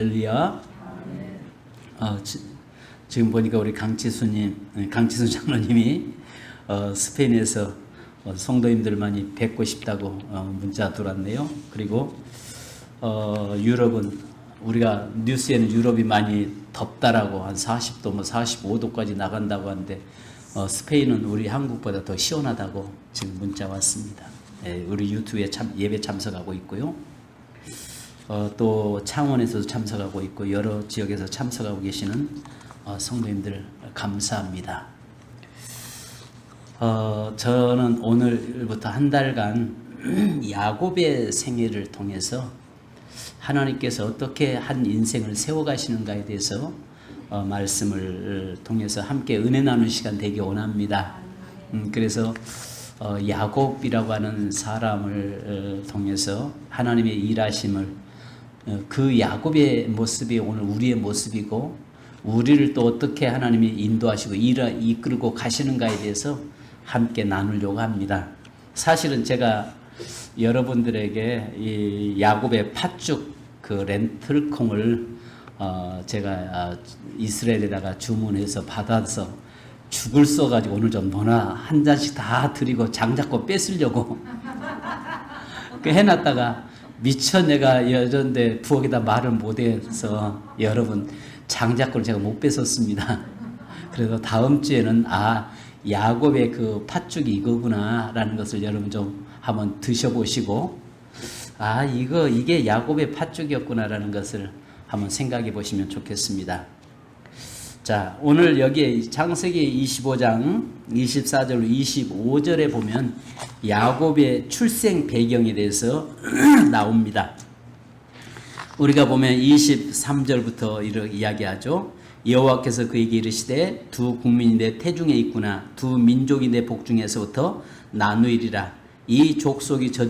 할렐루야. 지금 보니까 우리 강치수 장로님이 스페인에서 성도님들 많이 뵙고 싶다고 문자 들어왔네요. 그리고 유럽은 우리가 뉴스에는 유럽이 많이 덥다라고 한 40도, 45도까지 나간다고 하는데 스페인은 우리 한국보다 더 시원하다고 지금 문자 왔습니다. 우리 유튜브에 예배 참석하고 있고요. 또 창원에서도 참석하고 있고 여러 지역에서 참석하고 계시는 성도님들 감사합니다. 저는 오늘부터 한 달간 야곱의 생애를 통해서 하나님께서 어떻게 한 인생을 세워가시는가에 대해서 말씀을 통해서 함께 은혜 나누는 시간 되기 원합니다. 그래서 야곱이라고 하는 사람을 통해서 하나님의 일하심을 그 야곱의 모습이 오늘 우리의 모습이고 우리를 또 어떻게 하나님이 인도하시고 이끌고 가시는가에 대해서 함께 나누려고 합니다. 사실은 제가 여러분들에게 이 야곱의 팥죽 그 렌틀콩을 제가 이스라엘에다가 주문해서 받아서 죽을 써가지고 오늘 좀 너나 한 잔씩 다 드리고 장작고 뺏으려고 해놨다가 미처 내가 여전데 부엌에다 말을 못해서 여러분 장작고를 제가 못 뺏었습니다. 그래서 다음 주에는 야곱의 그 팥죽이 이거구나 라는 것을 여러분 좀 한번 드셔보시고 이게 야곱의 팥죽이었구나 라는 것을 한번 생각해 보시면 좋겠습니다. 자, 오늘 여기에 창세기 25장 24절 25절에 보면 야곱의 출생 배경에 대해서 나옵니다. 우리가 보면 23절부터 이렇게 이야기하죠. 여호와께서 그에게 이르시되 두 국민이 내 태중에 있구나. 두 민족이 내 복중에서부터 나누이리라. 이 족속이 저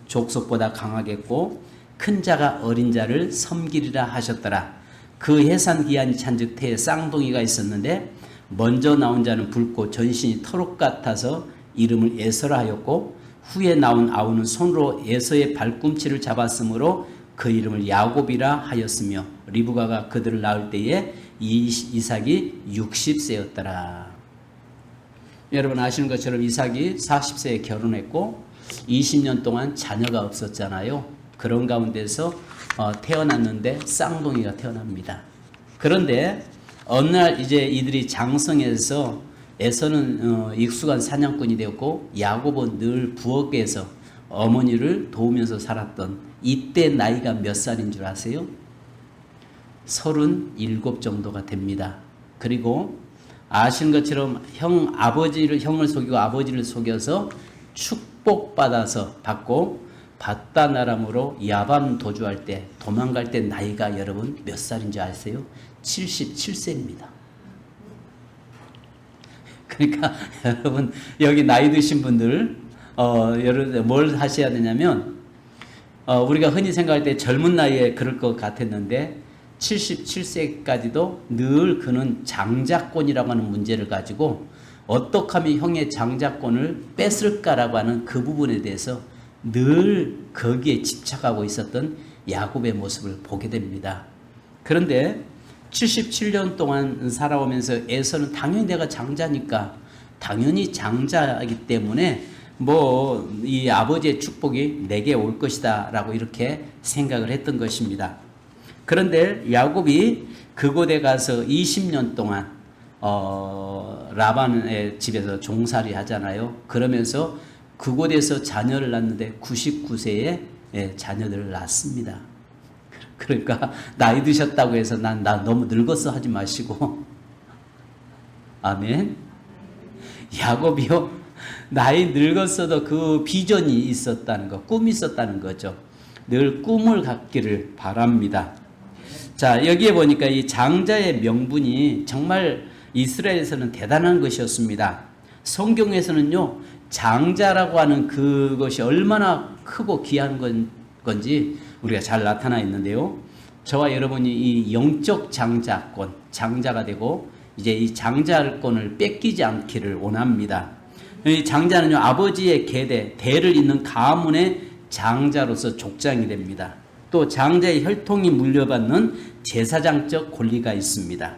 족속보다 강하겠고 큰 자가 어린 자를 섬기리라 하셨더라. 그 해산 기한이 찬즉 태에 쌍둥이가 있었는데 먼저 나온 자는 붉고 전신이 털옷 같아서 이름을 에서라 하였고 후에 나온 아우는 손으로 에서의 발꿈치를 잡았으므로 그 이름을 야곱이라 하였으며 리브가가 그들을 낳을 때에 이삭이 60세였더라. 여러분 아시는 것처럼 이삭이 40세에 결혼했고 20년 동안 자녀가 없었잖아요. 그런 가운데서 태어났는데 쌍둥이가 태어납니다. 그런데 어느 날 이제 이들이 장성해서 에서는 익숙한 사냥꾼이 되었고 야곱은 늘 부엌에서 어머니를 도우면서 살았던 이때 나이가 몇 살인 줄 아세요? 37 정도가 됩니다. 그리고 아시는 것처럼 형을 속이고 아버지를 속여서 받고 바다나람으로 야밤 도주할 때 도망갈 때 나이가 여러분 몇 살인지 아세요? 77세입니다. 그러니까 여러분 여기 나이 드신 분들 여러분 뭘 하셔야 되냐면 우리가 흔히 생각할 때 젊은 나이에 그럴 것 같았는데 77세까지도 늘 그는 장자권이라고 하는 문제를 가지고 어떻게 하면 형의 장자권을 뺏을까라고 하는 그 부분에 대해서 늘 거기에 집착하고 있었던 야곱의 모습을 보게 됩니다. 그런데 77년 동안 살아오면서 에서는 당연히 내가 장자니까 당연히 장자이기 때문에 이 아버지의 축복이 내게 올 것이다 라고 이렇게 생각을 했던 것입니다. 그런데 야곱이 그곳에 가서 20년 동안 라반의 집에서 종살이 하잖아요. 그러면서 그곳에서 자녀를 낳는데 99세에 자녀들을 낳습니다. 그러니까 나이 드셨다고 해서 나 너무 늙었어 하지 마시고 아멘. 야곱이요 나이 늙었어도 그 비전이 있었다는 거, 꿈이 있었다는 거죠. 늘 꿈을 갖기를 바랍니다. 자, 여기에 보니까 이 장자의 명분이 정말 이스라엘에서는 대단한 것이었습니다. 성경에서는요 장자라고 하는 그것이 얼마나 크고 귀한 건지 우리가 잘 나타나 있는데요. 저와 여러분이 이 영적 장자가 되고 이제 이 장자권을 뺏기지 않기를 원합니다. 이 장자는요 아버지의 대를 잇는 가문의 장자로서 족장이 됩니다. 또 장자의 혈통이 물려받는 제사장적 권리가 있습니다.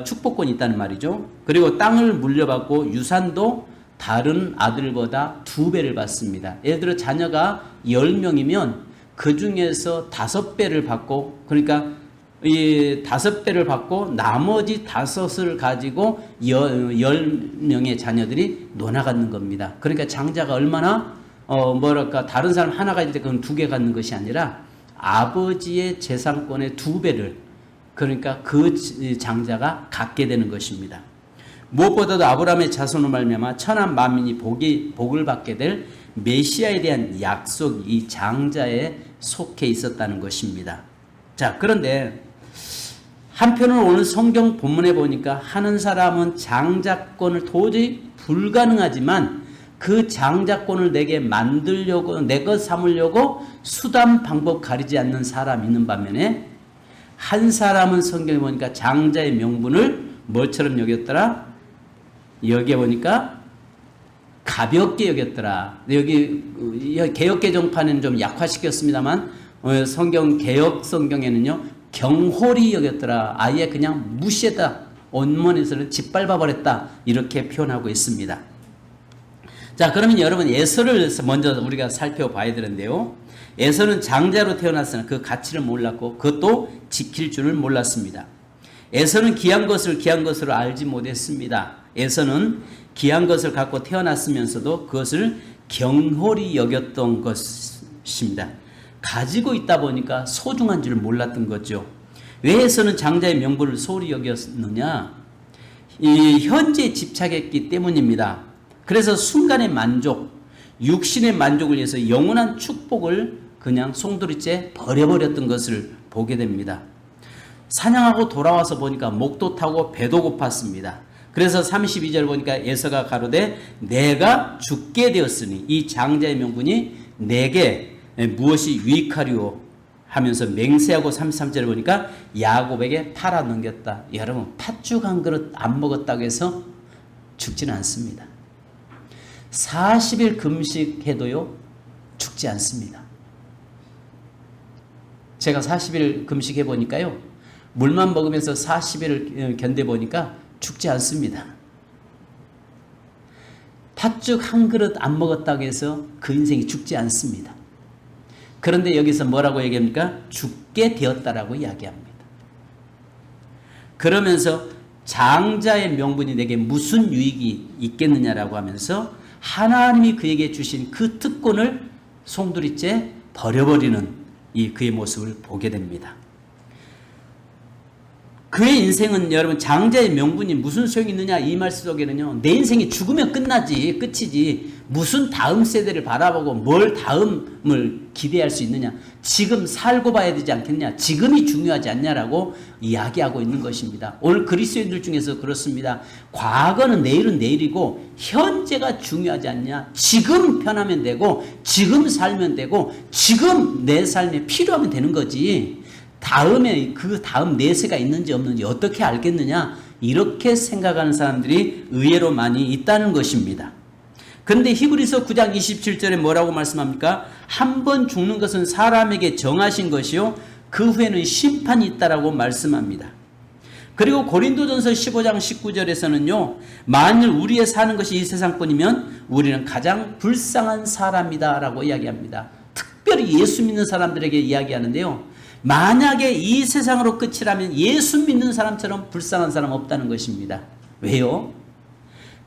축복권이 있다는 말이죠. 그리고 땅을 물려받고 유산도 다른 아들보다 2배를 받습니다. 예를 들어 자녀가 10명이면 그 중에서 5배를 받고, 그러니까 이 5배를 받고 나머지 5을 가지고 10명의 자녀들이 논아갖는 겁니다. 그러니까 장자가 얼마나 다른 사람 하나 가질 때 그건 2개 갖는 것이 아니라 아버지의 재산권의 2배를, 그러니까 그 장자가 갖게 되는 것입니다. 무엇보다도 아브라함의 자손으로 말미암아 천한 만민이 복을 받게 될 메시아에 대한 약속이 이 장자에 속해 있었다는 것입니다. 자, 그런데 한편으로 오늘 성경 본문에 보니까 하는 사람은 장자권을 도저히 불가능하지만 그 장자권을 내게 만들려고, 내 것 삼으려고 수단 방법 가리지 않는 사람이 있는 반면에 한 사람은 성경에 보니까 장자의 명분을 뭐처럼 여겼더라? 여기에 보니까 가볍게 여겼더라. 여기 개역개정판에는 좀 약화시켰습니다만 성경 개역 성경에는요 경홀히 여겼더라. 아예 그냥 무시했다. 원문에서는 짓밟아 버렸다. 이렇게 표현하고 있습니다. 자, 그러면 여러분 에서를 먼저 우리가 살펴봐야 되는데요. 에서는 장자로 태어났으나 그 가치를 몰랐고 그것도 지킬 줄을 몰랐습니다. 에서는 귀한 것으로 알지 못했습니다. 에서는 귀한 것을 갖고 태어났으면서도 그것을 경홀히 여겼던 것입니다. 가지고 있다 보니까 소중한 줄 몰랐던 거죠. 왜 에서는 장자의 명분을 소홀히 여겼느냐? 이 현재에 집착했기 때문입니다. 그래서 순간의 만족, 육신의 만족을 위해서 영원한 축복을 그냥 송두리째 버려버렸던 것을 보게 됩니다. 사냥하고 돌아와서 보니까 목도 타고 배도 고팠습니다. 그래서 32절 보니까 에서가 가로되 내가 죽게 되었으니 이 장자의 명분이 내게 무엇이 유익하리오 하면서 맹세하고 33절을 보니까 야곱에게 팔아 넘겼다. 여러분 팥죽 한 그릇 안 먹었다고 해서 죽지는 않습니다. 40일 금식해도요 죽지 않습니다. 제가 40일 금식해 보니까요 물만 먹으면서 40일을 견뎌보니까 죽지 않습니다. 팥죽 한 그릇 안 먹었다고 해서 그 인생이 죽지 않습니다. 그런데 여기서 뭐라고 얘기합니까? 죽게 되었다라고 이야기합니다. 그러면서 장자의 명분이 내게 무슨 유익이 있겠느냐라고 하면서 하나님이 그에게 주신 그 특권을 송두리째 버려버리는 이 그의 모습을 보게 됩니다. 그의 인생은 여러분 장자의 명분이 무슨 소용이 있느냐 이 말씀 속에는요 내 인생이 죽으면 끝이지 무슨 다음 세대를 바라보고 뭘 다음을 기대할 수 있느냐 지금 살고 봐야 되지 않겠냐 지금이 중요하지 않냐라고 이야기하고 있는 것입니다. 오늘 그리스도인들 중에서 그렇습니다. 과거는 내일은 내일이고 현재가 중요하지 않냐 지금 편하면 되고 지금 살면 되고 지금 내 삶에 필요하면 되는 거지 다음에 그 다음 내세가 있는지 없는지 어떻게 알겠느냐 이렇게 생각하는 사람들이 의외로 많이 있다는 것입니다. 그런데 히브리서 9장 27절에 뭐라고 말씀합니까? 한 번 죽는 것은 사람에게 정하신 것이요 그 후에는 심판이 있다라고 말씀합니다. 그리고 고린도전서 15장 19절에서는요 만일 우리의 사는 것이 이 세상뿐이면 우리는 가장 불쌍한 사람이다 라고 이야기합니다. 특별히 예수 믿는 사람들에게 이야기하는데요 만약에 이 세상으로 끝이라면 예수 믿는 사람처럼 불쌍한 사람 없다는 것입니다. 왜요?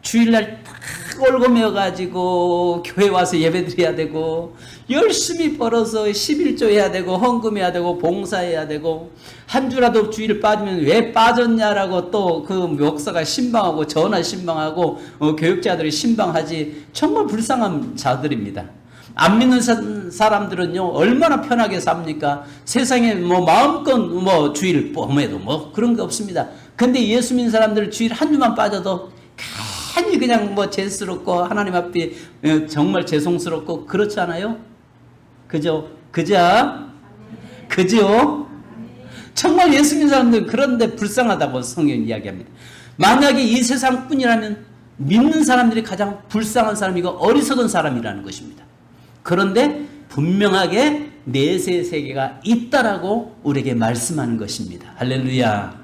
주일날 딱 올고매어가지고 교회 와서 예배드려야 되고 열심히 벌어서 11조 해야 되고 헌금해야 되고 봉사해야 되고 한 주라도 주일 빠지면 왜 빠졌냐라고 또 그 목사가 신방하고 전화 신방하고 교육자들이 신방하지 정말 불쌍한 자들입니다. 안 믿는 사람들은요 얼마나 편하게 삽니까? 세상에 뭐 마음껏 주일 봄에도 그런 게 없습니다. 근데 예수 믿는 사람들 주일 한 주만 빠져도 괜히 그냥 죄스럽고 하나님 앞에 정말 죄송스럽고 그렇지 않아요? 그죠? 정말 예수 믿는 사람들 그런데 불쌍하다고 성경이 이야기합니다. 만약에 이 세상뿐이라면 믿는 사람들이 가장 불쌍한 사람이고 어리석은 사람이라는 것입니다. 그런데 분명하게 내세 세계가 있다라고 우리에게 말씀하는 것입니다. 할렐루야.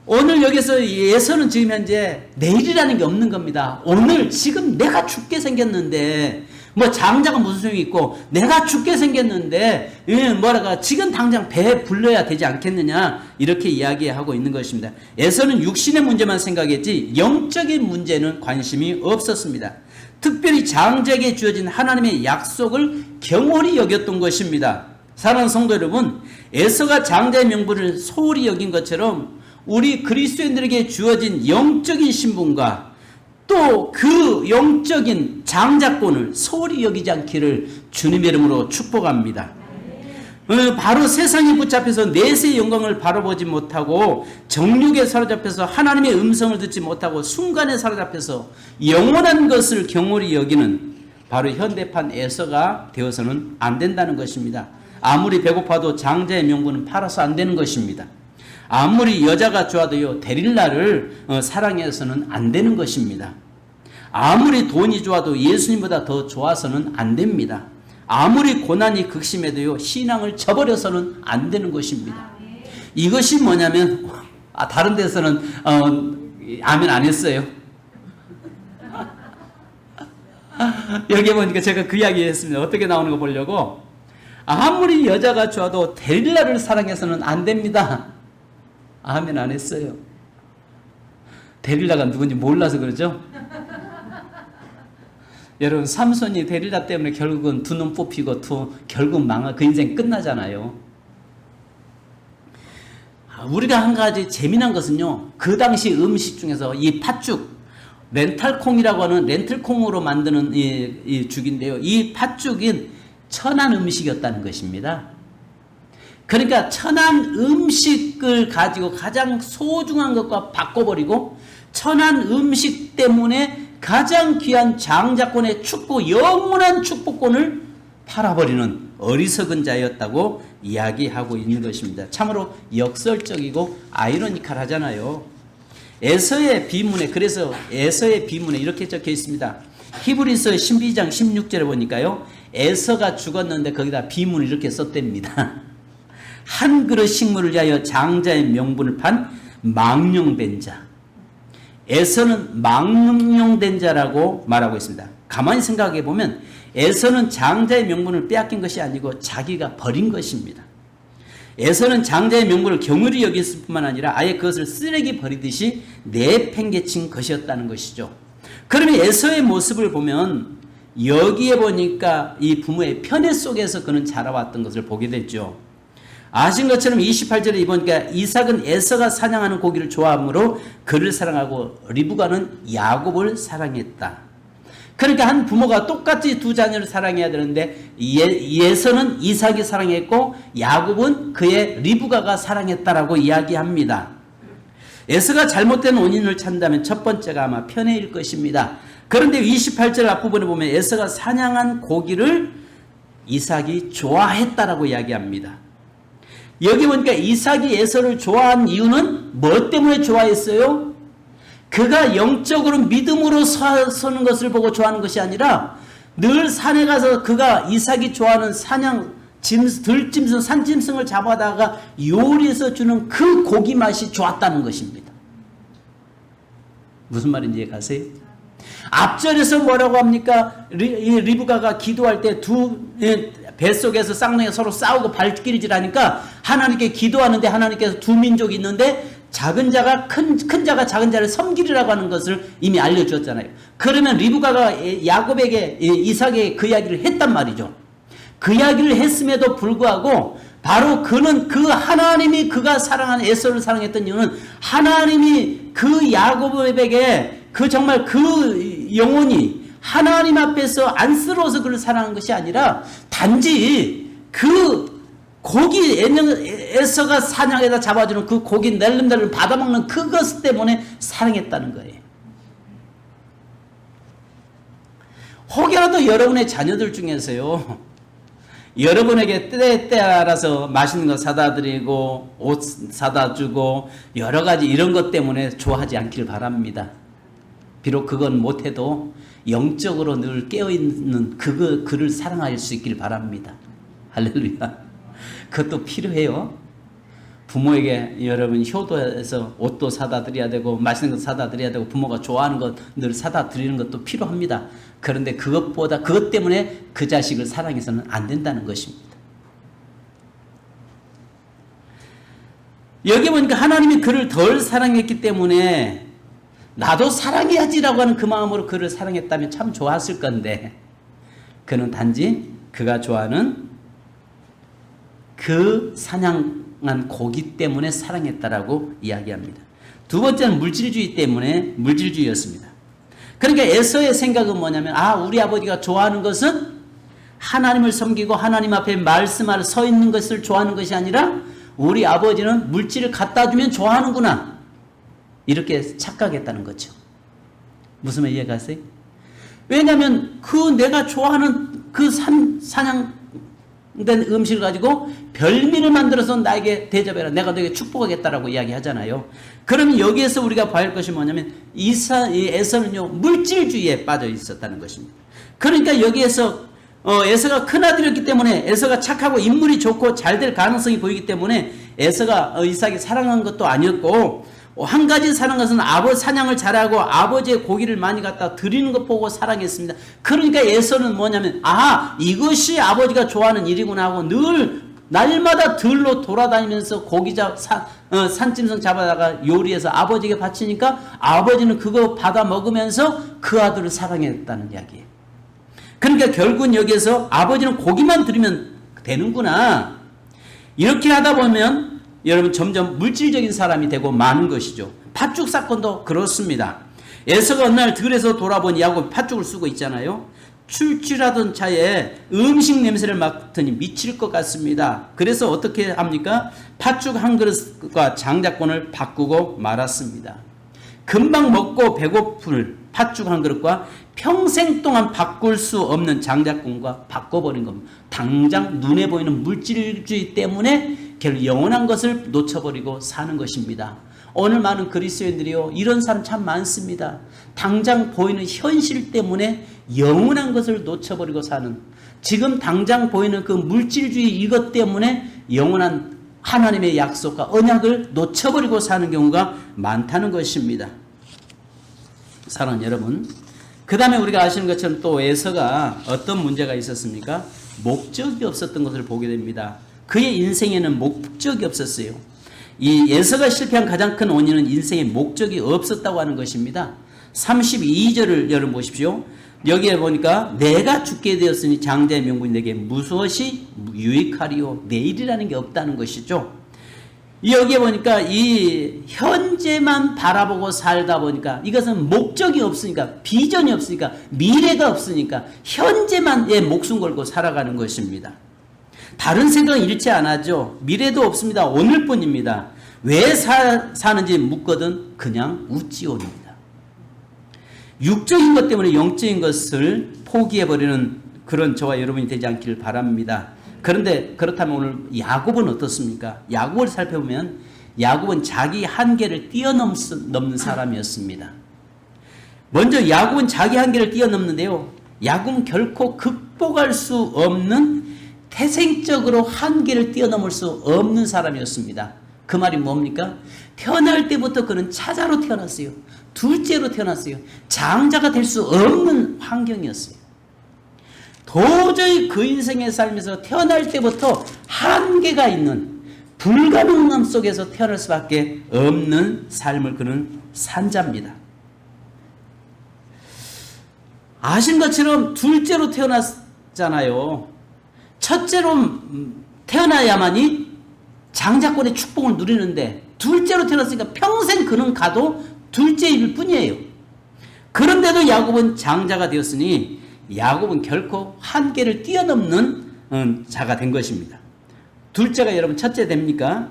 오늘 여기서 에서는 지금 현재 내일이라는 게 없는 겁니다. 오늘 지금 내가 죽게 생겼는데 뭐 장자가 무슨 소용이 있고 내가 죽게 생겼는데 지금 당장 배 불러야 되지 않겠느냐 이렇게 이야기하고 있는 것입니다. 에서는 육신의 문제만 생각했지 영적인 문제는 관심이 없었습니다. 특별히 장자에게 주어진 하나님의 약속을 경홀히 여겼던 것입니다. 사랑하는 성도 여러분, 에서가 장자의 명분을 소홀히 여긴 것처럼 우리 그리스도인들에게 주어진 영적인 신분과 또 그 영적인 장자권을 소홀히 여기지 않기를 주님의 이름으로 축복합니다. 바로 세상에 붙잡혀서 내세의 영광을 바라보지 못하고 정욕에 사로잡혀서 하나님의 음성을 듣지 못하고 순간에 사로잡혀서 영원한 것을 경홀히 여기는 바로 현대판 에서가 되어서는 안 된다는 것입니다. 아무리 배고파도 장자의 명분은 팔아서 안 되는 것입니다. 아무리 여자가 좋아도요 데릴라를 사랑해서는 안 되는 것입니다. 아무리 돈이 좋아도 예수님보다 더 좋아서는 안 됩니다. 아무리 고난이 극심해도요 신앙을 저버려서는 안 되는 것입니다. 이것이 뭐냐면 다른 데서는 아멘 안 했어요. 여기 보니까 제가 그 이야기 했습니다. 어떻게 나오는 거 보려고. 아무리 여자가 좋아도 데릴라를 사랑해서는 안 됩니다. 아멘 안 했어요. 데릴라가 누군지 몰라서 그러죠. 여러분 삼손이 데릴라 때문에 결국은 두 눈 뽑히고 결국 그 인생 끝나잖아요. 우리가 한 가지 재미난 것은요, 그 당시 음식 중에서 이 팥죽, 렌탈콩이라고 하는 렌틀콩으로 만드는 이 죽인데요, 이 팥죽인 천한 음식이었다는 것입니다. 그러니까 천한 음식을 가지고 가장 소중한 것과 바꿔버리고 천한 음식 때문에 가장 귀한 장자권의 축복, 영원한 축복권을 팔아버리는 어리석은 자였다고 이야기하고 있는 것입니다. 참으로 역설적이고 아이러니컬하잖아요. 에서의 비문에, 그래서 에서의 비문에 이렇게 적혀 있습니다. 히브리서 12장 16절에 보니까요, 에서가 죽었는데 거기다 비문을 이렇게 썼답니다. 한 그릇 식물을 위하여 장자의 명분을 판 망령된 자. 에서는 망령된 자라고 말하고 있습니다. 가만히 생각해 보면 에서는 장자의 명분을 빼앗긴 것이 아니고 자기가 버린 것입니다. 에서는 장자의 명분을 경홀히 여겼을 뿐만 아니라 아예 그것을 쓰레기 버리듯이 내팽개친 것이었다는 것이죠. 그러면 에서의 모습을 보면 여기에 보니까 이 부모의 편애 속에서 그는 자라왔던 것을 보게 됐죠. 아신 것처럼 28절에 보니까 이삭은 에서가 사냥하는 고기를 좋아하므로 그를 사랑하고 리브가는 야곱을 사랑했다. 그러니까 한 부모가 똑같이 두 자녀를 사랑해야 되는데 에서는 이삭이 사랑했고 야곱은 그의 리브가가 사랑했다라고 이야기합니다. 에서가 잘못된 원인을 찾는다면 첫 번째가 아마 편애일 것입니다. 그런데 28절 앞부분에 보면 에서가 사냥한 고기를 이삭이 좋아했다라고 이야기합니다. 여기 보니까 이삭이 에서를 좋아한 이유는 뭐 때문에 좋아했어요? 그가 영적으로 믿음으로 서는 것을 보고 좋아하는 것이 아니라 늘 산에 가서 그가 이삭이 좋아하는 들짐승, 산짐승을 잡아다가 요리해서 주는 그 고기 맛이 좋았다는 것입니다. 무슨 말인지 이해가세요? 앞절에서 뭐라고 합니까? 리브가가 기도할 때 뱃속에서 쌍둥이가 서로 싸우고 발길질하니까 하나님께 기도하는데 하나님께서 두 민족이 있는데 작은 자가 큰 자가 작은 자를 섬기리라고 하는 것을 이미 알려주었잖아요. 그러면 리브가가 이삭에게 그 이야기를 했단 말이죠. 그 이야기를 했음에도 불구하고 바로 그는 그 하나님이 그가 사랑하는 에서를 사랑했던 이유는 하나님이 그 야곱에게 정말 그 영혼이 하나님 앞에서 안쓰러워서 그를 사랑한 것이 아니라 단지 그 고기 에서가 사냥에다 잡아주는 그 고기 낼름낼름 받아먹는 그것 때문에 사랑했다는 거예요. 혹여라도 여러분의 자녀들 중에서요, 여러분에게 때에 따라서 맛있는 거 사다 드리고 옷 사다 주고 여러 가지 이런 것 때문에 좋아하지 않기를 바랍니다. 비록 그건 못해도 영적으로 늘 깨어있는 그를 사랑할 수 있기를 바랍니다. 할렐루야. 그것도 필요해요. 부모에게 여러분 효도해서 옷도 사다 드려야 되고 맛있는 것 사다 드려야 되고 부모가 좋아하는 것 늘 사다 드리는 것도 필요합니다. 그런데 그것보다 그것 때문에 그 자식을 사랑해서는 안 된다는 것입니다. 여기 보니까 하나님이 그를 덜 사랑했기 때문에 나도 사랑해야지라고 하는 그 마음으로 그를 사랑했다면 참 좋았을 건데 그는 단지 그가 좋아하는 그 사냥한 고기 때문에 사랑했다라고 이야기합니다. 두 번째는 물질주의 때문에 물질주의였습니다. 그러니까 에서의 생각은 뭐냐면 우리 아버지가 좋아하는 것은 하나님을 섬기고 하나님 앞에 말씀하러 서 있는 것을 좋아하는 것이 아니라 우리 아버지는 물질을 갖다 주면 좋아하는구나 이렇게 착각했다는 거죠. 무슨 말 이해가세요? 왜냐하면 그 내가 좋아하는 그 사냥된 음식을 가지고 별미를 만들어서 나에게 대접해라. 내가 너에게 축복하겠다라고 이야기하잖아요. 그러면 여기에서 우리가 봐야 할 것이 뭐냐면 이 에서는요 물질주의에 빠져 있었다는 것입니다. 그러니까 여기에서 에서가 큰아들이었기 때문에 에서가 착하고 인물이 좋고 잘 될 가능성이 보이기 때문에 에서가 이삭이 사랑한 것도 아니었고 한 가지 사랑한 것은 사냥을 잘하고 아버지의 고기를 많이 갖다 드리는 것 보고 사랑했습니다. 그러니까 에서는 뭐냐면 이것이 아버지가 좋아하는 일이구나 하고 늘 날마다 들로 돌아다니면서 산짐승 잡아다가 요리해서 아버지에게 바치니까 아버지는 그거 받아 먹으면서 그 아들을 사랑했다는 이야기예요. 그러니까 결국은 여기에서 아버지는 고기만 드리면 되는구나 이렇게 하다 보면 여러분 점점 물질적인 사람이 되고 마는 것이죠. 팥죽 사건도 그렇습니다. 에서가 어느 날 들에서 돌아본 야곱이 팥죽을 쓰고 있잖아요. 출출하던 차에 음식 냄새를 맡더니 미칠 것 같습니다. 그래서 어떻게 합니까? 팥죽 한 그릇과 장자권을 바꾸고 말았습니다. 금방 먹고 배고플 팥죽 한 그릇과 평생 동안 바꿀 수 없는 장자권과 바꿔버린 겁니다. 당장 눈에 보이는 물질주의 때문에 결국 영원한 것을 놓쳐버리고 사는 것입니다. 오늘 많은 그리스도인들이요 이런 사람 참 많습니다. 당장 보이는 현실 때문에 영원한 것을 놓쳐버리고 사는 지금 당장 보이는 그 물질주의 이것 때문에 영원한 하나님의 약속과 언약을 놓쳐버리고 사는 경우가 많다는 것입니다. 사랑하는 여러분, 그 다음에 우리가 아시는 것처럼 또 에서가 어떤 문제가 있었습니까? 목적이 없었던 것을 보게 됩니다. 그의 인생에는 목적이 없었어요. 이 에서가 실패한 가장 큰 원인은 인생에 목적이 없었다고 하는 것입니다. 32절을 여러분 보십시오. 여기에 보니까 내가 죽게 되었으니 장자의 명분이 내게 무엇이 유익하리요. 내일이라는 게 없다는 것이죠. 여기에 보니까 이 현재만 바라보고 살다 보니까 이것은 목적이 없으니까 비전이 없으니까 미래가 없으니까 현재만에 목숨 걸고 살아가는 것입니다. 다른 생각은 일치 안 하죠. 미래도 없습니다. 오늘뿐입니다. 왜 사는지 묻거든 그냥 우찌온입니다. 육적인 것 때문에 영적인 것을 포기해버리는 그런 저와 여러분이 되지 않기를 바랍니다. 그런데 그렇다면 오늘 야곱은 어떻습니까? 야곱을 살펴보면 야곱은 자기 한계를 뛰어넘는 사람이었습니다. 먼저 야곱은 자기 한계를 뛰어넘는데요. 야곱은 결코 극복할 수 없는 태생적으로 한계를 뛰어넘을 수 없는 사람이었습니다. 그 말이 뭡니까? 태어날 때부터 그는 차자로 태어났어요. 둘째로 태어났어요. 장자가 될 수 없는 환경이었어요. 도저히 그 인생의 삶에서 태어날 때부터 한계가 있는 불가능함 속에서 태어날 수밖에 없는 삶을 그는 산 자입니다. 아신 것처럼 둘째로 태어났잖아요. 첫째로 태어나야만이 장자권의 축복을 누리는데 둘째로 태어났으니까 평생 그는 가도 둘째일 뿐이에요. 그런데도 야곱은 장자가 되었으니 야곱은 결코 한계를 뛰어넘는 자가 된 것입니다. 둘째가 여러분 첫째 됩니까?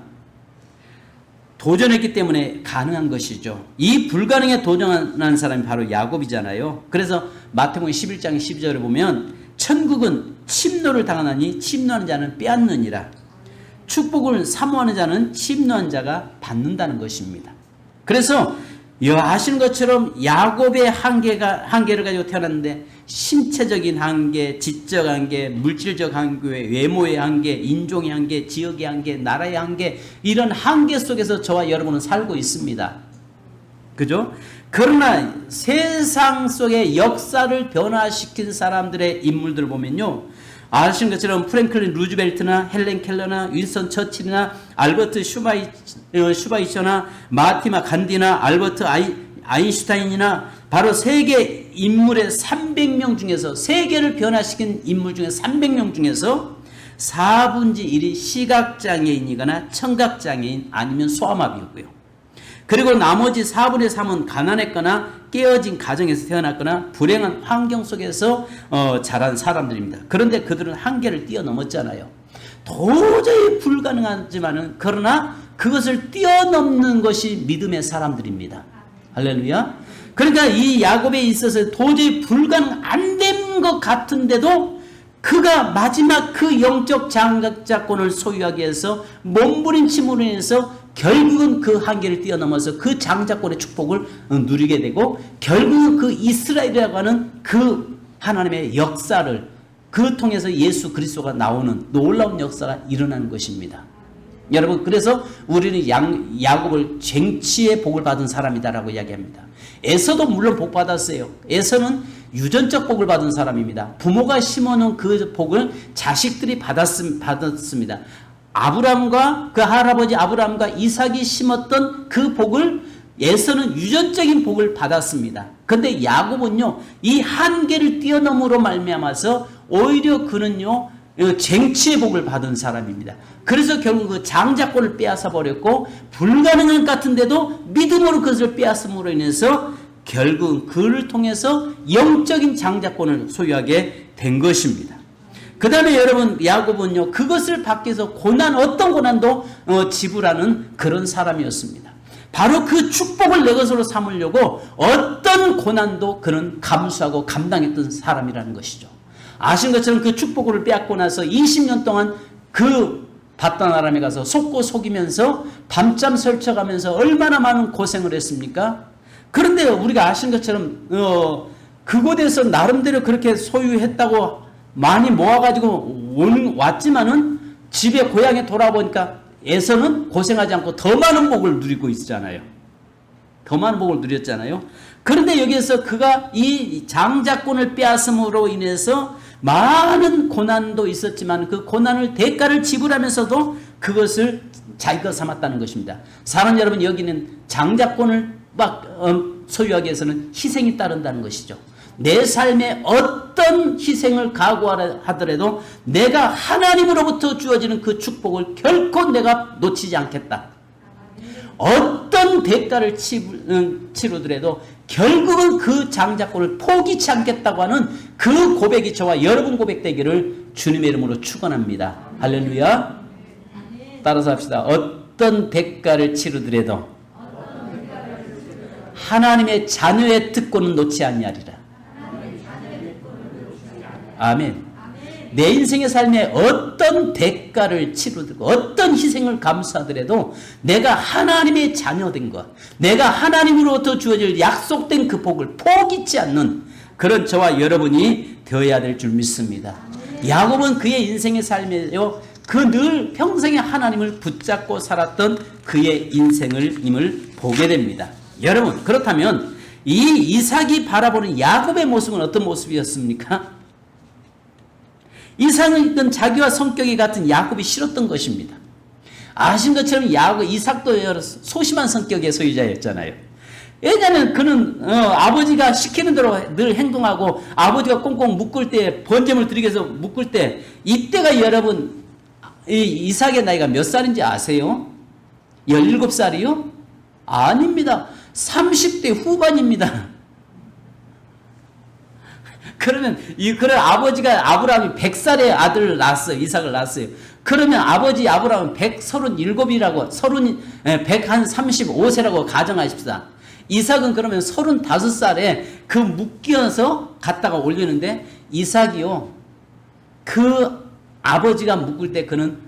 도전했기 때문에 가능한 것이죠. 이 불가능에 도전한 사람이 바로 야곱이잖아요. 그래서 마태복음 11장 12절에 보면 천국은 침노를 당하나니 침노하는 자는 빼앗느니라. 축복을 사모하는 자는 침노한 자가 받는다는 것입니다. 그래서 아시는 것처럼 야곱의 한계를 가지고 태어났는데 신체적인 한계, 지적 한계, 물질적 한계, 외모의 한계, 인종의 한계, 지역의 한계, 나라의 한계, 이런 한계 속에서 저와 여러분은 살고 있습니다. 그죠? 그러나 세상 속의 역사를 변화시킨 사람들의 인물들을 보면요, 아시는 것처럼 프랭클린 루즈벨트나 헬렌 켈러나 윈스턴 처칠이나 알버트 슈바이처나 마티마 간디나 알버트 아인슈타인이나 바로 세계 인물의 300명 중에서, 세계를 변화시킨 인물 중에 300명 중에서 4분의 1이 시각장애인이거나 청각장애인 아니면 소아마비였고요. 그리고 나머지 4분의 3은 가난했거나 깨어진 가정에서 태어났거나 불행한 환경 속에서 자란 사람들입니다. 그런데 그들은 한계를 뛰어넘었잖아요. 도저히 불가능하지만은, 그러나 그것을 뛰어넘는 것이 믿음의 사람들입니다. 할렐루야. 그러니까 이 야곱에 있어서 도저히 불가능 안 된 것 같은데도 그가 마지막 그 영적 장자권을 소유하기 위해서 몸부림침으로 인해서 결국은 그 한계를 뛰어넘어서 그 장자권의 축복을 누리게 되고, 결국은 그 이스라엘이라고 하는 그 하나님의 역사를, 그 통해서 예수 그리스도가 나오는 놀라운 역사가 일어나는 것입니다. 여러분, 그래서 우리는 야곱을 쟁취의 복을 받은 사람이다라고 이야기합니다. 에서도 물론 복 받았어요. 에서는 유전적 복을 받은 사람입니다. 부모가 심어놓은 그 복을 자식들이 받았습니다. 아브람과 그 할아버지 아브람과 이삭이 심었던 그 복을 에서는 유전적인 복을 받았습니다. 그런데 야곱은요, 이 한계를 뛰어넘으로 말미암아서 오히려 그는요 쟁취의 복을 받은 사람입니다. 그래서 결국 그 장자권을 빼앗아 버렸고, 불가능한 것 같은데도 믿음으로 그것을 빼앗음으로 인해서 결국 그를 통해서 영적인 장자권을 소유하게 된 것입니다. 그 다음에 여러분, 야곱은요 그것을 받기 위해서 어떤 고난도 지불하는 그런 사람이었습니다. 바로 그 축복을 내 것으로 삼으려고 어떤 고난도 그는 감수하고 감당했던 사람이라는 것이죠. 아신 것처럼 그 축복을 빼앗고 나서 20년 동안 그 바단 아람에 가서 속고 속이면서 밤잠 설쳐가면서 얼마나 많은 고생을 했습니까? 그런데 우리가 아신 것처럼 그곳에서 나름대로 그렇게 소유했다고 많이 모아가지고 왔지만은 집에 고향에 돌아보니까 에서는 고생하지 않고 더 많은 복을 누리고 있잖아요. 더 많은 복을 누렸잖아요. 그런데 여기에서 그가 이 장자권을 빼앗음으로 인해서 많은 고난도 있었지만 그 고난을 대가를 지불하면서도 그것을 자기 것 삼았다는 것입니다. 사랑 여러분, 여기는 장자권을 소유하기 위해서는 희생이 따른다는 것이죠. 내 삶에 어떤 희생을 각오하더라도 내가 하나님으로부터 주어지는 그 축복을 결코 내가 놓치지 않겠다. 어떤 대가를 치르더라도 결국은 그 장자권을 포기치 않겠다고 하는 그 고백이 저와 여러분 고백되기를 주님의 이름으로 축원합니다. 할렐루야. 따라서 합시다. 어떤 대가를 치르더라도 하나님의 자녀의 특권은 놓지 아니하리라. 아멘. 내 인생의 삶에 어떤 대가를 치르고 어떤 희생을 감수하더라도 내가 하나님의 자녀된 것, 내가 하나님으로부터 주어질 약속된 그 복을 포기치 않는 그런 저와 여러분이 되어야 될 줄 믿습니다. 야곱은 그의 인생의 삶에요, 그 늘 평생에 하나님을 붙잡고 살았던 그의 임을 보게 됩니다. 여러분, 그렇다면 이 이삭이 바라보는 야곱의 모습은 어떤 모습이었습니까? 이삭은 자기와 성격이 같은 야곱이 싫었던 것입니다. 아신 것처럼 이삭도 소심한 성격의 소유자였잖아요. 왜냐하면 그는 아버지가 시키는 대로 늘 행동하고, 아버지가 꽁꽁 묶을 때, 번제물 드리기 위해서 묶을 때, 이때가 여러분 이삭의 나이가 몇 살인지 아세요? 17살이요? 아닙니다. 30대 후반입니다. 그러면 아버지가 아브라함이 100살의 아들을 낳았어요. 이삭을 낳았어요. 그러면 아버지 아브라함은 137이라고 135세라고 가정하십시다. 이삭은 그러면 35살에 그 묶여서 갖다가 올리는데, 이삭이요 그 아버지가 묶을 때 그는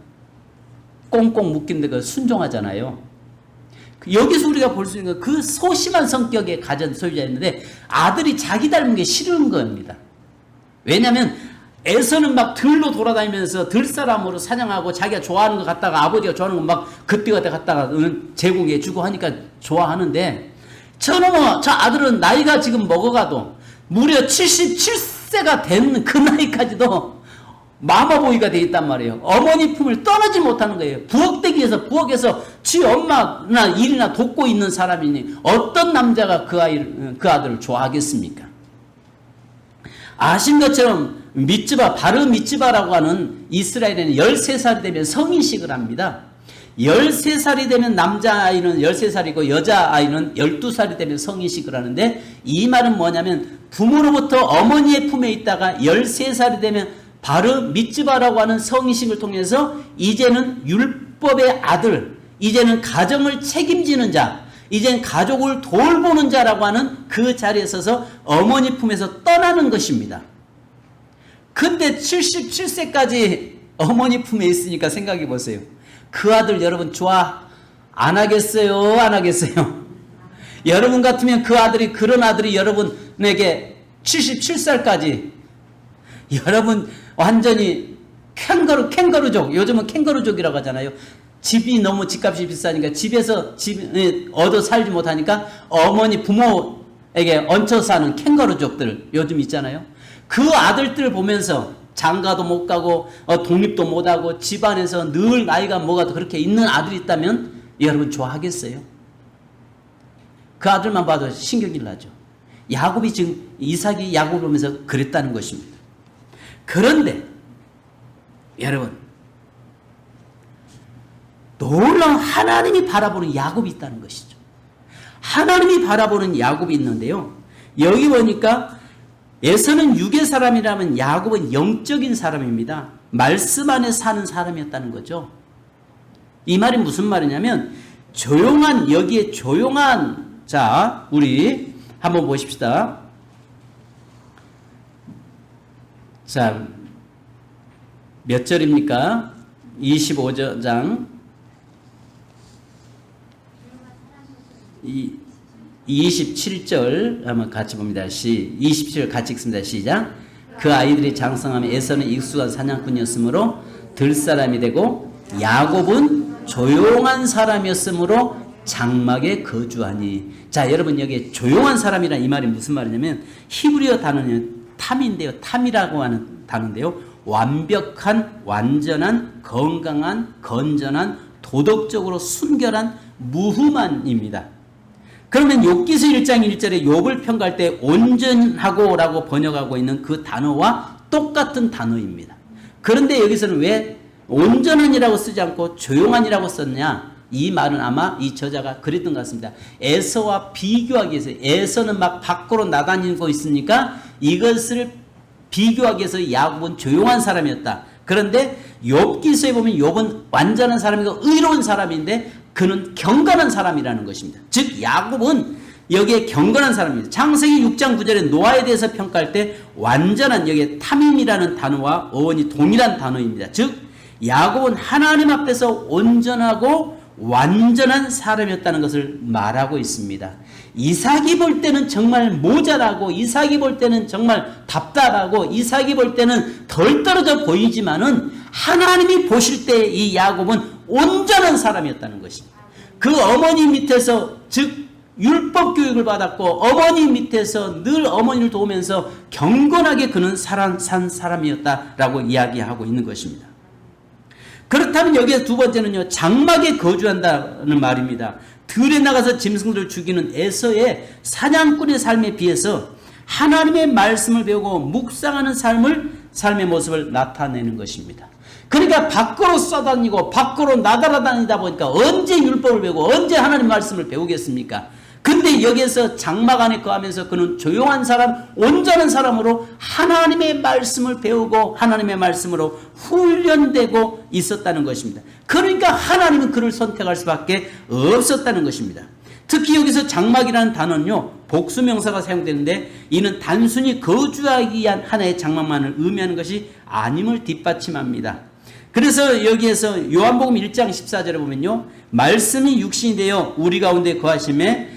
꽁꽁 묶인데 그 순종하잖아요. 여기서 우리가 볼 수 있는 그 소심한 성격의 가전 소유자였는데 아들이 자기 닮은 게 싫은 겁니다. 왜냐하면 에서는 막 들로 돌아다니면서 들사람으로 사냥하고 자기가 좋아하는 거 갖다가 아버지가 좋아하는 거 막 그때그때 갖다가 제공해 주고 하니까 좋아하는데 저놈의 저 아들은 나이가 지금 먹어가도 무려 77세가 된 그 나이까지도 마마보이가 돼 있단 말이에요. 어머니 품을 떠나지 못하는 거예요. 부엌되기 위해서 부엌에서 지 엄마나 일이나 돕고 있는 사람이니 어떤 남자가 그 아들을 좋아하겠습니까? 아신 것처럼 미츠바, 바르 미츠바라고 하는 이스라엘에는 13살이 되면 성인식을 합니다. 13살이 되면 남자아이는 13살이고 여자아이는 12살이 되면 성인식을 하는데 이 말은 뭐냐면 부모로부터 어머니의 품에 있다가 13살이 되면 바르 미츠바라고 하는 성인식을 통해서 이제는 율법의 아들, 이제는 가정을 책임지는 자, 이제는 가족을 돌보는 자라고 하는 그 자리에 서서 어머니 품에서 떠나는 것입니다. 근데 77세까지 어머니 품에 있으니까 생각해 보세요. 그 아들 여러분 좋아 안 하겠어요? 안 하겠어요? 여러분 같으면 그 아들이 그런 아들이 여러분에게 77살까지 여러분 완전히 캥거루족, 요즘은 캥거루족이라고 하잖아요. 집이 너무 집값이 비싸니까 집에서 얻어 살지 못하니까 어머니 부모에게 얹혀 사는 캥거루족들 요즘 있잖아요. 그 아들들 보면서 장가도 못 가고 독립도 못 하고 집안에서 늘 나이가 먹어도 그렇게 있는 아들이 있다면 여러분 좋아하겠어요? 그 아들만 봐도 신경이 나죠. 야곱이 지금 이삭이 야곱을 보면서 그랬다는 것입니다. 그런데 여러분 놀라운 하나님이 바라보는 야곱이 있다는 것이죠. 하나님이 바라보는 야곱이 있는데요. 여기 보니까 에서는 육의 사람이라면 야곱은 영적인 사람입니다. 말씀 안에 사는 사람이었다는 거죠. 이 말이 무슨 말이냐면 조용한, 여기에 조용한, 자 우리 한번 보십시다. 자 몇 절입니까? 25장 27절 한번 같이 봅니다. 27절 같이 읽습니다. 시작. 그 아이들이 장성하며 에서는 익숙한 사냥꾼이었으므로 들사람이 되고 야곱은 조용한 사람이었으므로 장막에 거주하니. 자 여러분 여기 조용한 사람이란 이 말이 무슨 말이냐면 히브리어 단어는 탐인데요. 탐이라고 하는 단어인데요. 완벽한, 완전한, 건강한, 건전한, 도덕적으로 순결한, 무흠한입니다. 그러면 욥기서 1장 1절에 욥을 평가할 때 온전하고 라고 번역하고 있는 그 단어와 똑같은 단어입니다. 그런데 여기서는 왜 온전한이라고 쓰지 않고 조용한이라고 썼냐? 이 말은 아마 이 저자가 그랬던 것 같습니다. 에서와 비교하기 위해서, 에서는 막 밖으로 나다니고 있으니까 이것을 비교하기 위해서 야곱은 조용한 사람이었다. 그런데 욥기서에 보면 욥은 완전한 사람이고 의로운 사람인데 그는 경건한 사람이라는 것입니다. 즉 야곱은 여기에 경건한 사람입니다. 창세기 6장 9절에 노아에 대해서 평가할 때 완전한, 여기에 탐임이라는 단어와 어원이 동일한 단어입니다. 즉 야곱은 하나님 앞에서 온전하고 완전한 사람이었다는 것을 말하고 있습니다. 이삭이 볼 때는 정말 모자라고, 이삭이 볼 때는 정말 답답하고, 이삭이 볼 때는 덜 떨어져 보이지만은 하나님이 보실 때 이 야곱은 온전한 사람이었다는 것입니다. 그 어머니 밑에서, 즉 율법 교육을 받았고 어머니 밑에서 늘 어머니를 도우면서 경건하게 그는 산 사람이었다라고 이야기하고 있는 것입니다. 그렇다면 여기에 두 번째는요, 장막에 거주한다는 말입니다. 들에 나가서 짐승들을 죽이는 에서의 사냥꾼의 삶에 비해서 하나님의 말씀을 배우고 묵상하는 삶의 모습을 나타내는 것입니다. 그러니까 밖으로 쏘다니고 밖으로 나달아다니다 보니까 언제 율법을 배우고 언제 하나님 말씀을 배우겠습니까? 근데 여기에서 장막 안에 거하면서 그는 조용한 사람, 온전한 사람으로 하나님의 말씀을 배우고 하나님의 말씀으로 훈련되고 있었다는 것입니다. 그러니까 하나님은 그를 선택할 수밖에 없었다는 것입니다. 특히 여기서 장막이라는 단어는요, 복수명사가 사용되는데 이는 단순히 거주하기 위한 하나의 장막만을 의미하는 것이 아님을 뒷받침합니다. 그래서 여기에서 요한복음 1장 14절에 보면요, 말씀이 육신이 되어 우리 가운데 거하심에,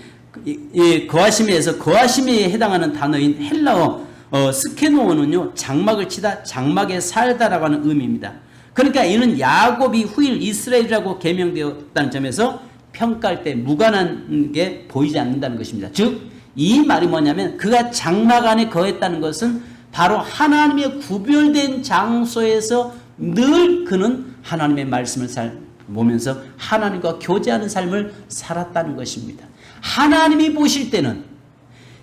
거하심에서 거하심에 해당하는 단어인 헬라어 스케노어는요, 장막을 치다, 장막에 살다라고 하는 의미입니다. 그러니까 이는 야곱이 후일 이스라엘이라고 개명되었다는 점에서 평가할 때 무관한 게 보이지 않는다는 것입니다. 즉 이 말이 뭐냐면 그가 장막 안에 거했다는 것은 바로 하나님의 구별된 장소에서 늘 그는 하나님의 말씀을 보면서 하나님과 교제하는 삶을 살았다는 것입니다. 하나님이 보실 때는,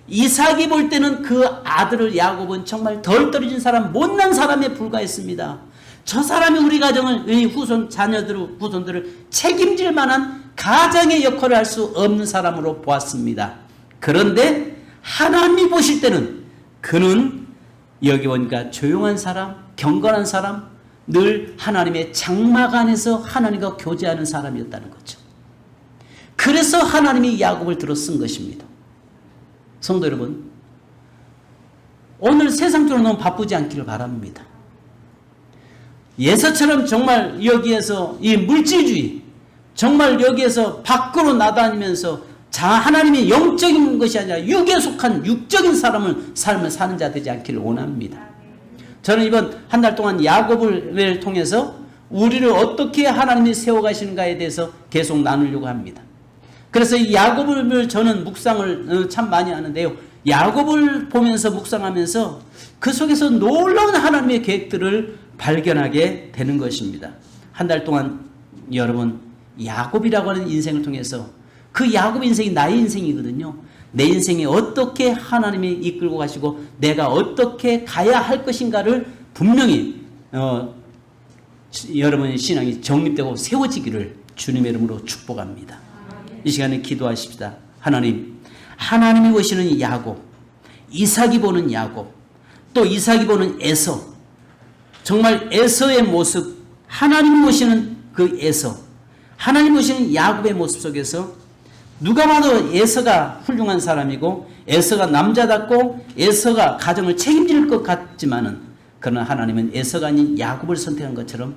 이삭이 볼 때는 그 아들을 야곱은 정말 덜 떨어진 사람, 못난 사람에 불과했습니다. 저 사람이 우리 가정을, 이 후손들을 책임질 만한 가장의 역할을 할 수 없는 사람으로 보았습니다. 그런데 하나님이 보실 때는 그는 여기 보니까 조용한 사람, 경건한 사람, 늘 하나님의 장막 안에서 하나님과 교제하는 사람이었다는 거죠. 그래서 하나님이 야곱을 들어 쓴 것입니다. 성도 여러분, 오늘 세상적으로 너무 바쁘지 않기를 바랍니다. 예서처럼 정말 여기에서 이 물질주의, 정말 여기에서 밖으로 나다니면서 하나님의 영적인 것이 아니라 육에 속한 육적인 삶을 사는 자 되지 않기를 원합니다. 저는 이번 한 달 동안 야곱을 통해서 우리를 어떻게 하나님이 세워가시는가에 대해서 계속 나누려고 합니다. 그래서 이 야곱을 저는 묵상을 참 많이 하는데요. 야곱을 보면서 묵상하면서 그 속에서 놀라운 하나님의 계획들을 발견하게 되는 것입니다. 한 달 동안 여러분, 야곱이라고 하는 인생을 통해서, 그 야곱 인생이 나의 인생이거든요. 내 인생에 어떻게 하나님이 이끌고 가시고 내가 어떻게 가야 할 것인가를 분명히 여러분의 신앙이 정립되고 세워지기를 주님의 이름으로 축복합니다. 이 시간에 기도하십시다. 하나님이 보시는 야곱, 이삭이 보는 야곱, 또 이삭이 보는 에서, 정말 에서의 모습, 하나님 보시는 그 에서, 하나님 보시는 야곱의 모습 속에서 누가 봐도 에서가 훌륭한 사람이고 에서가 남자답고 에서가 가정을 책임질 것 같지만은, 그러나 하나님은 에서가 아닌 야곱을 선택한 것처럼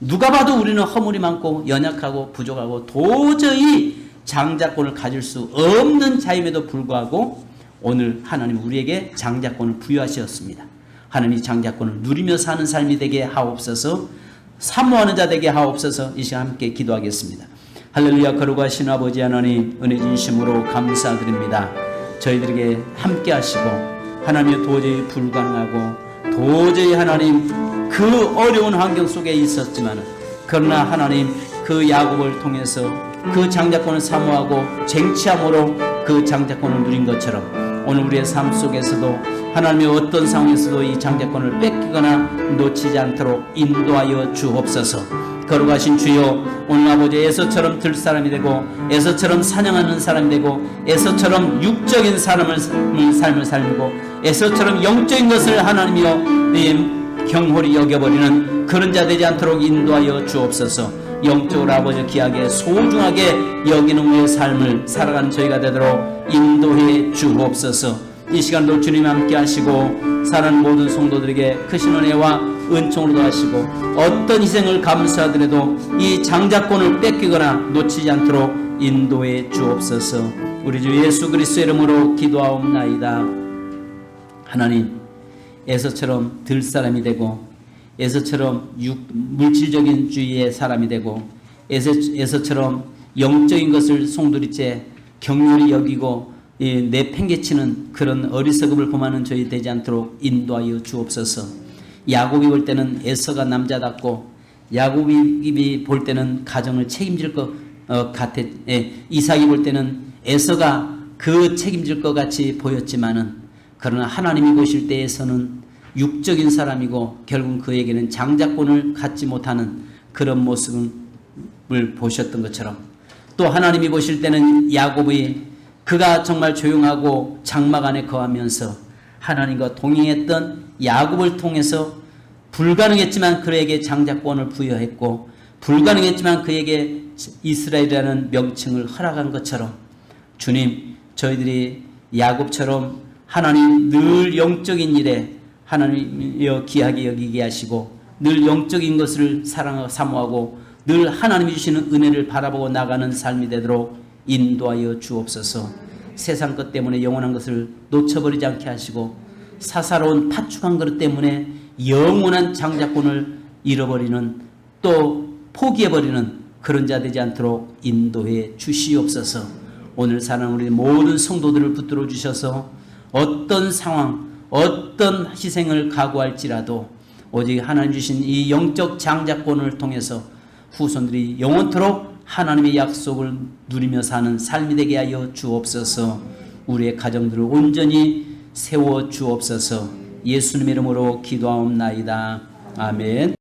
누가 봐도 우리는 허물이 많고 연약하고 부족하고 도저히 장자권을 가질 수 없는 자임에도 불구하고 오늘 하나님 우리에게 장자권을 부여하셨습니다. 하나님이 장자권을 누리며 사는 삶이 되게 하옵소서. 사모하는 자 되게 하옵소서. 이 시간 함께 기도하겠습니다. 할렐루야. 거룩하신 아버지 하나님, 은혜 진심으로 감사드립니다. 저희들에게 함께 하시고 하나님의 도저히 불가능하고 도저히 하나님 그 어려운 환경 속에 있었지만, 그러나 하나님 그 야곱을 통해서 그 장자권을 사모하고 쟁취함으로 그 장자권을 누린 것처럼 오늘 우리의 삶 속에서도 하나님의 어떤 상황에서도 이 장자권을 뺏기거나 놓치지 않도록 인도하여 주옵소서. 거룩하신 주여, 오늘 아버지 에서처럼 들 사람이 되고 에서처럼 사냥하는 사람이 되고 에서처럼 육적인 삶을 살고 에서처럼 영적인 것을 하나님이여 경홀히 여겨버리는 그런 자 되지 않도록 인도하여 주옵소서. 영적으로 아버지 귀하게 소중하게 여기는 우리의 삶을 살아가는 저희가 되도록 인도해 주옵소서. 이 시간도 주님 함께 하시고 사는 모든 성도들에게 크신 은혜와 은총으로 더하시고 어떤 희생을 감수하더라도 이 장자권을 뺏기거나 놓치지 않도록 인도해 주옵소서. 우리 주 예수 그리스도의 이름으로 기도하옵나이다. 하나님, 에서처럼 들 사람이 되고 에서처럼 물질적인 주의의 사람이 되고 에서처럼 영적인 것을 송두리째 격렬히 여기고 내팽개치는 그런 어리석음을 범하는 저희 되지 않도록 인도하여 주옵소서. 야곱이 볼 때는 에서가 남자답고 야곱이 볼 때는 가정을 책임질 것 같아. 이삭이 볼 때는 에서가 그 책임질 것 같이 보였지만은, 그러나 하나님이 보실 때에서는 육적인 사람이고 결국 그에게는 장자권을 갖지 못하는 그런 모습을 보셨던 것처럼, 또 하나님이 보실 때는 야곱이 그가 정말 조용하고 장막 안에 거하면서 하나님과 동행했던 야곱을 통해서 불가능했지만 그에게 장자권을 부여했고 불가능했지만 그에게 이스라엘이라는 명칭을 허락한 것처럼, 주님, 저희들이 야곱처럼 하나님 늘 영적인 일에 하나님이여 귀하게 여기게 하시고 늘 영적인 것을 사랑하고 사모하고 늘 하나님이 주시는 은혜를 바라보고 나가는 삶이 되도록 인도하여 주옵소서. 세상 것 때문에 영원한 것을 놓쳐버리지 않게 하시고 사사로운 팥죽 한 그릇 때문에 영원한 장자권을 잃어버리는, 또 포기해버리는 그런 자 되지 않도록 인도해 주시옵소서. 오늘 사는 우리 모든 성도들을 붙들어 주셔서 어떤 상황, 어떤 희생을 각오할지라도 오직 하나님 주신 이 영적 장자권을 통해서 후손들이 영원토록 하나님의 약속을 누리며 사는 삶이 되게 하여 주옵소서. 우리의 가정들을 온전히 세워 주옵소서. 예수님의 이름으로 기도하옵나이다. 아멘.